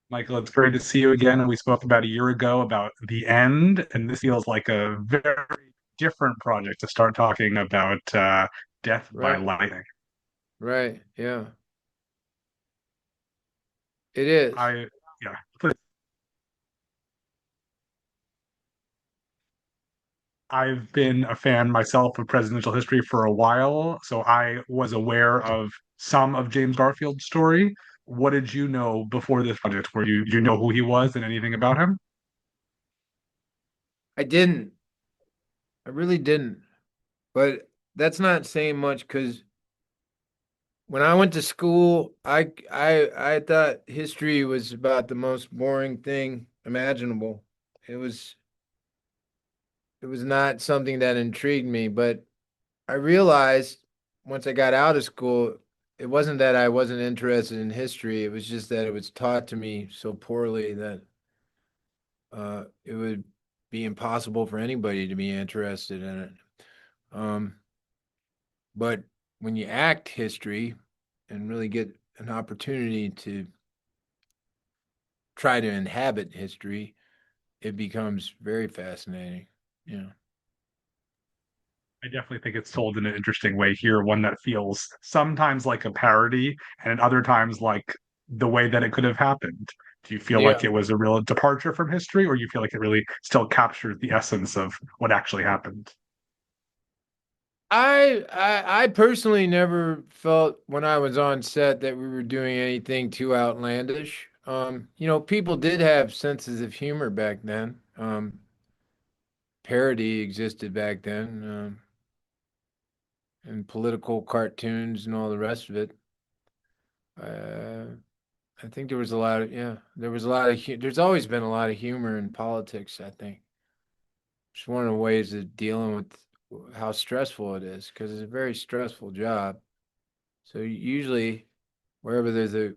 Michael, it's great to see you again. We spoke about a year ago about the end, and this feels like a very different project to start talking about death by Right, lightning. right. Yeah, it is. I, yeah, I've been a fan myself of presidential history for a while, so I was aware of some of James Garfield's story. What did you know before this project? Did you know who he was and anything about him? I didn't. I really didn't. But that's not saying much because when I went to school, I thought history was about the most boring thing imaginable. It was it was not something that intrigued me, but I realized once I got out of school, it wasn't that I wasn't interested in history. It was just that it was taught to me so poorly that it would be impossible for anybody to be interested in it. Um, but when you act history and really get an opportunity to try to inhabit history, it becomes very fascinating. Yeah. I definitely think it's told in an interesting way here, one that feels sometimes like a parody and at other times like the way that it could have happened. Do you feel like Yeah. it was a real departure from history, or you feel like it really still captures the essence of what actually happened? I personally never felt when I was on set that we were doing anything too outlandish. People did have senses of humor back then. Parody existed back then, and political cartoons and all the rest of it. Uh, I think there was a lot of yeah, there was a lot of there's always been a lot of humor in politics, I think. It's one of the ways of dealing with how stressful it is because it's a very stressful job. So usually wherever there's a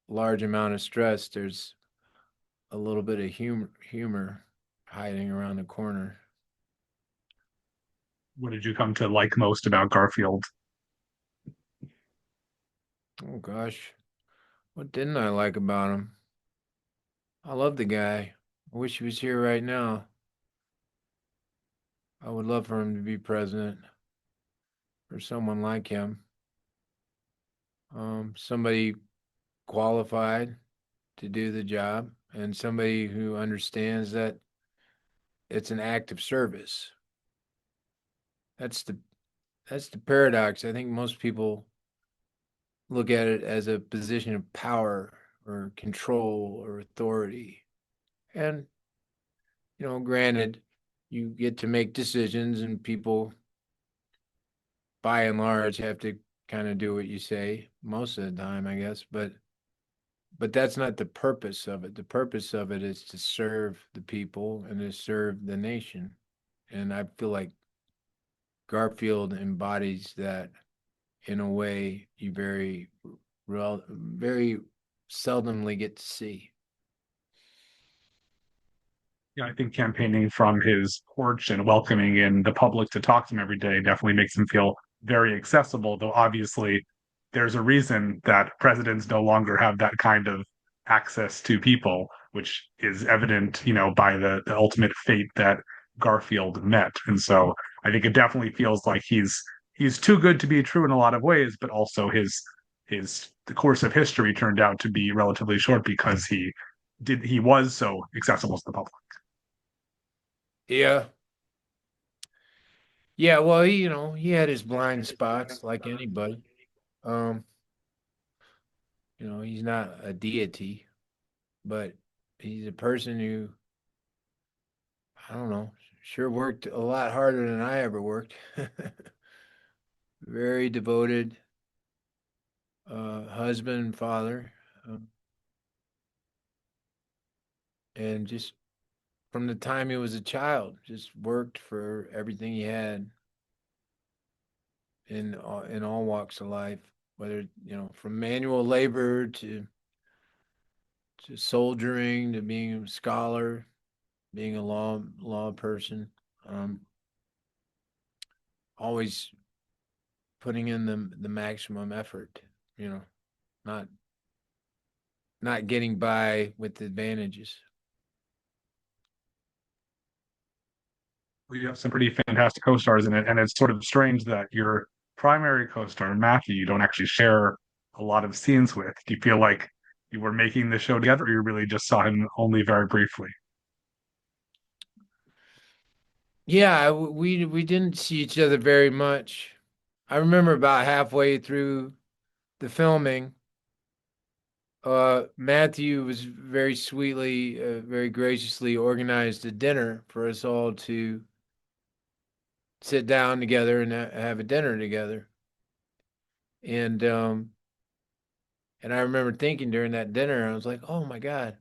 large amount of stress, there's a little bit of humor hiding around the corner. What did you come to like most about Garfield? Oh gosh, what didn't I like about him? I love the guy. I wish he was here right now. I would love for him to be president or someone like him. Somebody qualified to do the job and somebody who understands that it's an act of service. That's the that's the paradox. I think most people look at it as a position of power or control or authority. And, granted, you get to make decisions and people by and large have to kind of do what you say most of the time, I guess, but that's not the purpose of it. The purpose of it is to serve the people and to serve the nation. And I feel like Garfield embodies that in a way you very seldomly get to see. Yeah, I think campaigning from his porch and welcoming in the public to talk to him every day definitely makes him feel very accessible, though obviously there's a reason that presidents no longer have that kind of access to people, which is evident, by the ultimate fate that Garfield met. And so I think it definitely feels like he's too good to be true in a lot of ways, but also his the course of history turned out to be relatively short because he was so accessible to the public. Yeah. Yeah, well, he had his blind spots like anybody. Um, he's not a deity, but he's a person who, I don't know, sure worked a lot harder than I ever worked. Very devoted husband and father, um, and just from the time he was a child, just worked for everything he had in all walks of life, whether from manual labor to soldiering to being a scholar, being a law person, um, always putting in the maximum effort. You know, not not getting by with advantages. You have some pretty fantastic co-stars in it, and it's sort of strange that your primary co-star, Matthew, you don't actually share a lot of scenes with. Do you feel like you were making the show together, or you really just saw him only very briefly? Yeah, we didn't see each other very much. I remember about halfway through the filming, Matthew was very sweetly, very graciously organized a dinner for us all to sit down together and have a dinner together. And and I remember thinking during that dinner, I was like, "Oh my God,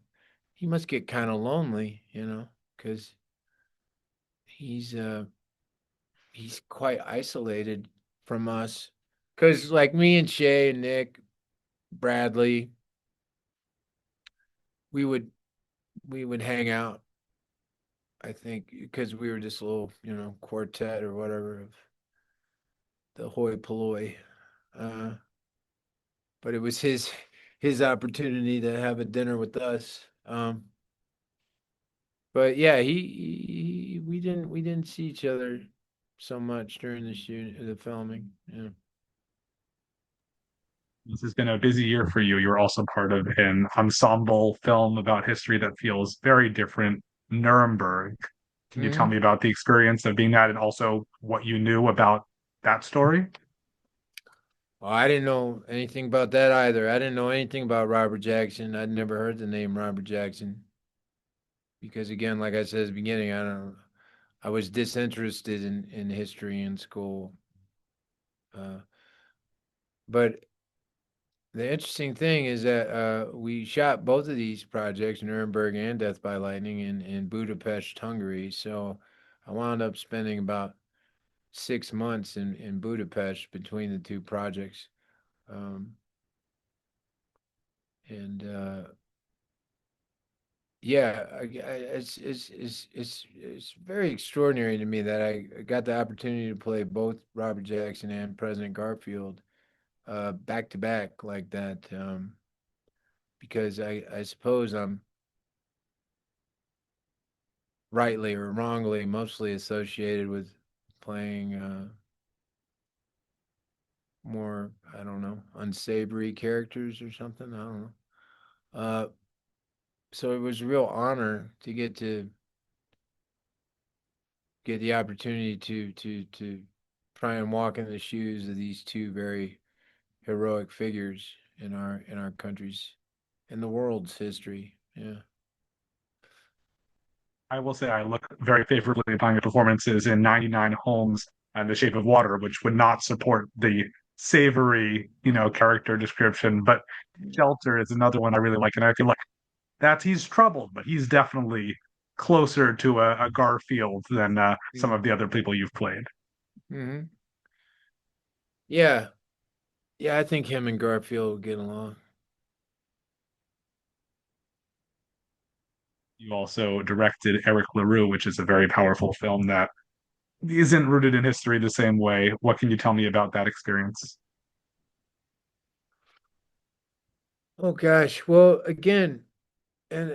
he must get kind of lonely, because he's uh he's quite isolated from us. Because like me and Shay and Nick, Bradley, we would we would hang out. I think because we were this little, quartet or whatever of the hoi polloi. Uh, but it was his opportunity to have a dinner with us. But yeah, we didn't see each other so much during the filming. Yeah. This has been a busy year for you. You're also part of an ensemble film about history that feels very different, Nuremberg. Can you tell Hmm. me about the experience of being that and also what you knew about that story? Well, I didn't know anything about that either. I didn't know anything about Robert Jackson. I'd never heard the name Robert Jackson because, again, like I said at the beginning, I was disinterested in history in school. Uh, but the interesting thing is that we shot both of these projects, Nuremberg and Death by Lightning, in Budapest, Hungary. So I wound up spending about 6 months in Budapest between the two projects. Um, and Yeah, it's very extraordinary to me that I got the opportunity to play both Robert Jackson and President Garfield back to back like that, because I suppose I'm rightly or wrongly mostly associated with playing more, I don't know, unsavory characters or something. I don't know. Uh, so it was a real honor to get the opportunity to try and walk in the shoes of these two very heroic figures in our country's in the world's history. Yeah. I will say I look very favorably upon your performances in 99 Homes and The Shape of Water, which would not support the savory, character description. But Shelter is another one I really like, and I feel like he's troubled, but he's definitely closer to a Garfield than some of the other people you've played. Mm-hmm. Yeah. Yeah, I think him and Garfield will get along. You also directed Eric LaRue, which is a very powerful film that isn't rooted in history the same way. What can you tell me about that experience? Oh gosh. Well, again, and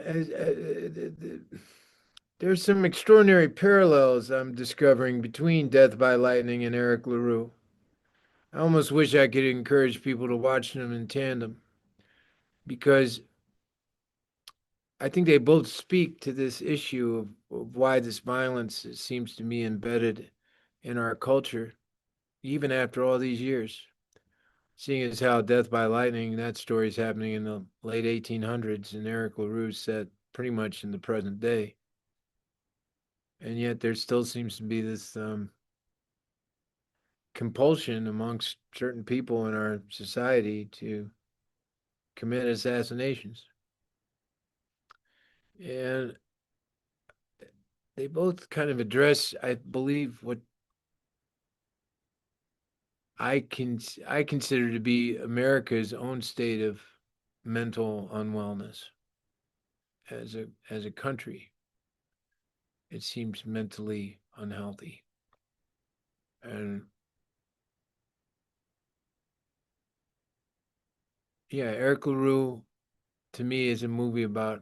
there's some extraordinary parallels I'm discovering between Death by Lightning and Eric LaRue. I almost wish I could encourage people to watch them in tandem because I think they both speak to this issue of why this violence seems to me embedded in our culture, even after all these years. Seeing as how Death by Lightning, that story is happening in the late 1800s, and Eric LaRue's set pretty much in the present day. And yet there still seems to be this compulsion amongst certain people in our society to commit assassinations. And they both kind of address, I believe, what I consider to be America's own state of mental unwellness as a country. It seems mentally unhealthy. And yeah, Eric LaRue, to me is a movie about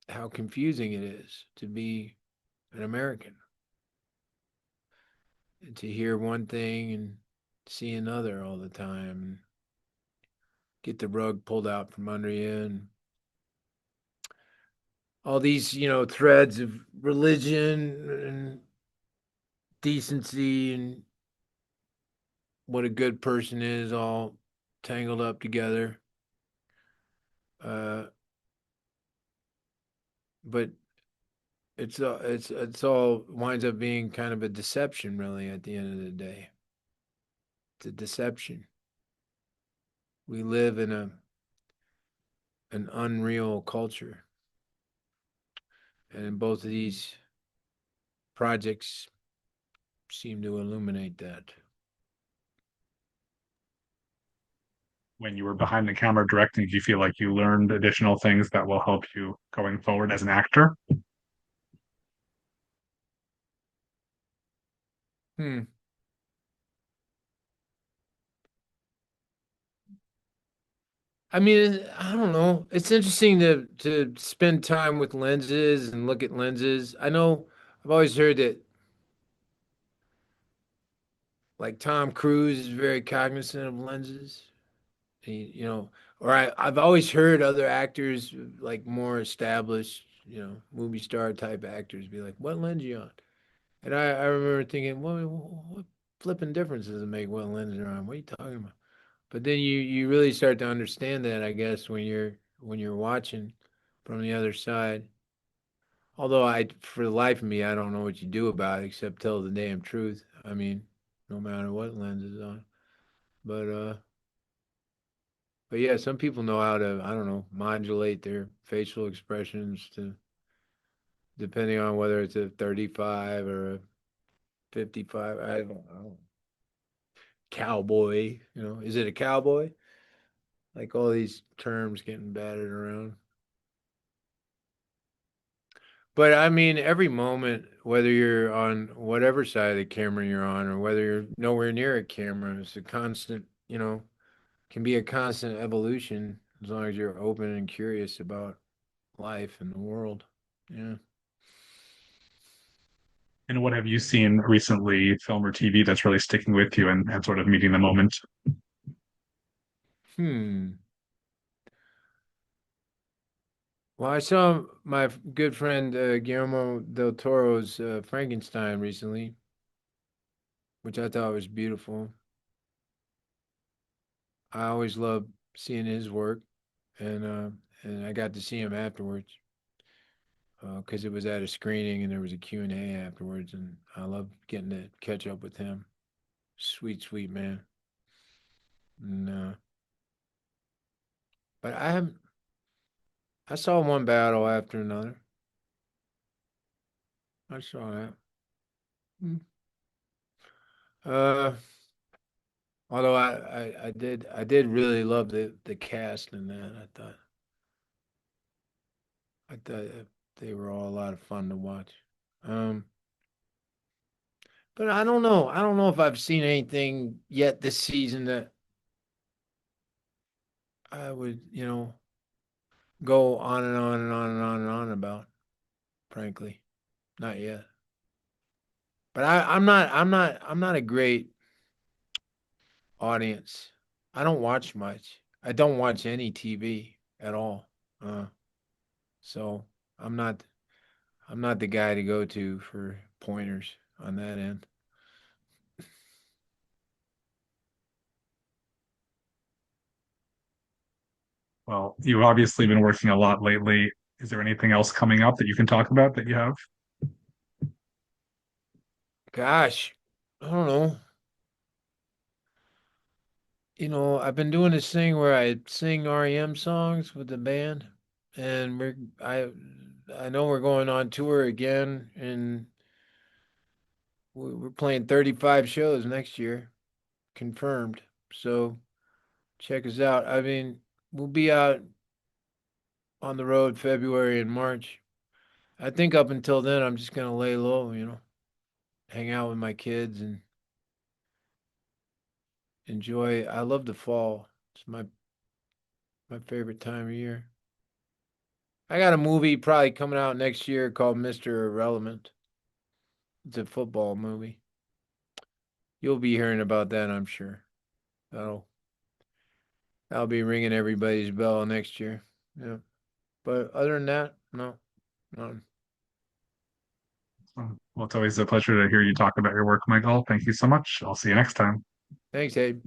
how confusing it is to be an American, and to hear one thing and see another all the time, and get the rug pulled out from under you, and all these, threads of religion and decency and what a good person is all tangled up together. Uh, but it's all winds up being kind of a deception, really. At the end of the day, it's a deception. We live in an unreal culture, and in both of these projects seem to illuminate that. When you were behind the camera directing, do you feel like you learned additional things that will help you going forward as an actor? Hmm. I mean, I don't know. It's interesting to spend time with lenses and look at lenses. I know I've always heard that like Tom Cruise is very cognizant of lenses. Or I've always heard other actors like more established, movie star type actors be like, "What lens you on?" And I remember thinking, what flipping difference does it make what lens you're on? What are you talking about? But then you really start to understand that, I guess, when you're watching from the other side. Although for the life of me, I don't know what you do about it except tell the damn truth. I mean, no matter what lens is on. But uh, but yeah, some people know how to, I don't know, modulate their facial expressions to depending on whether it's a 35 or a 55. I don't cowboy, is it a cowboy? Like all these terms getting battered around. But I mean, every moment, whether you're on whatever side of the camera you're on, or whether you're nowhere near a camera, it's a constant, can be a constant evolution as long as you're open and curious about life and the world. Yeah. And what have you seen recently, film or TV, that's really sticking with you and sort of meeting the moment? Hmm. Well, I saw my good friend Guillermo del Toro's Frankenstein recently, which I thought was beautiful. I always love seeing his work, and uh, and I got to see him afterwards because it was at a screening and there was a Q&A afterwards, and I love getting to catch up with him. Sweet, sweet man. And, but I saw one battle after another. I saw that. Mm. Uh, Although I did really love the cast in that. I thought they were all a lot of fun to watch. Um, but I don't know. I don't know if I've seen anything yet this season that I would, go on and on and on and on and on about. Frankly, not yet. But I'm not a great audience. I don't watch much. I don't watch any TV at all. Uh, so I'm not I'm not the guy to go to for pointers on that end. Well, you've obviously been working a lot lately. Is there anything else coming up that you can talk about that you have? Gosh, I don't know. I've been doing this thing where I sing REM songs with the band, and I know we're going on tour again, and we're playing 35 shows next year, confirmed. So check us out. I mean, we'll be out on the road February and March. I think up until then, I'm just gonna lay low, hang out with my kids and enjoy. I love the fall. It's my favorite time of year. I got a movie probably coming out next year called Mr. Irrelevant. It's a football movie. You'll be hearing about that, I'm sure. That'll I'll be ringing everybody's bell next year. Yeah. But other than that, no, no. Well, it's always a pleasure to hear you talk about your work, Michael. Thank you so much. I'll see you next time. Thanks, Abe.